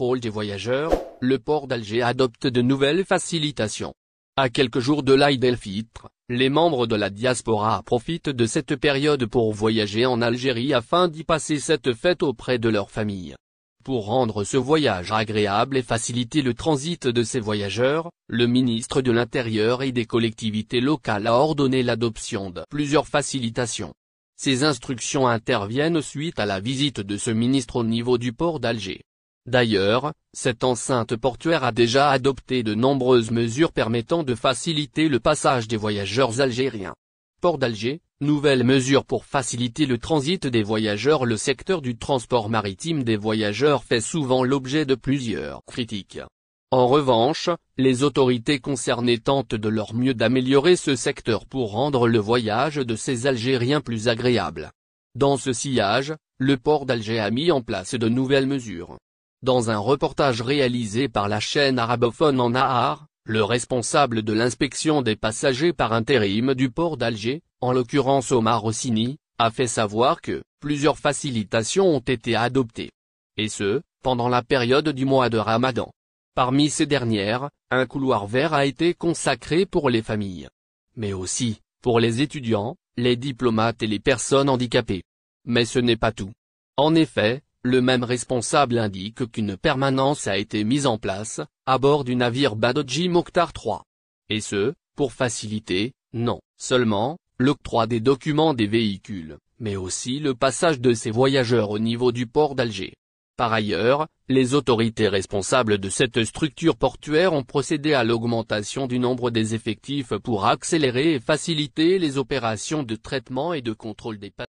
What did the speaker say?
contrôle des voyageurs, le port d'Alger adopte de nouvelles facilitations. À quelques jours de l'Aïd el-Fitr, les membres de la diaspora profitent de cette période pour voyager en Algérie afin d'y passer cette fête auprès de leur famille. Pour rendre ce voyage agréable et faciliter le transit de ces voyageurs, le ministre de l'Intérieur et des collectivités locales a ordonné l'adoption de plusieurs facilitations. Ces instructions interviennent suite à la visite de ce ministre au niveau du port d'Alger. D'ailleurs, cette enceinte portuaire a déjà adopté de nombreuses mesures permettant de faciliter le passage des voyageurs algériens. Port d'Alger, nouvelles mesures pour faciliter le transit des voyageurs. Le secteur du transport maritime des voyageurs fait souvent l'objet de plusieurs critiques. En revanche, les autorités concernées tentent de leur mieux d'améliorer ce secteur pour rendre le voyage de ces Algériens plus agréable. Dans ce sillage, le port d'Alger a mis en place de nouvelles mesures. Dans un reportage réalisé par la chaîne arabophone en Nahar, le responsable de l'inspection des passagers par intérim du port d'Alger, en l'occurrence Omar Rossini, a fait savoir que plusieurs facilitations ont été adoptées. Et ce, pendant la période du mois de Ramadan. Parmi ces dernières, un couloir vert a été consacré pour les familles. Mais aussi, pour les étudiants, les diplomates et les personnes handicapées. Mais ce n'est pas tout. En effet, le même responsable indique qu'une permanence a été mise en place, à bord du navire Badodji Mokhtar III. Et ce, pour faciliter, non seulement, l'octroi des documents des véhicules, mais aussi le passage de ces voyageurs au niveau du port d'Alger. Par ailleurs, les autorités responsables de cette structure portuaire ont procédé à l'augmentation du nombre des effectifs pour accélérer et faciliter les opérations de traitement et de contrôle des passagers.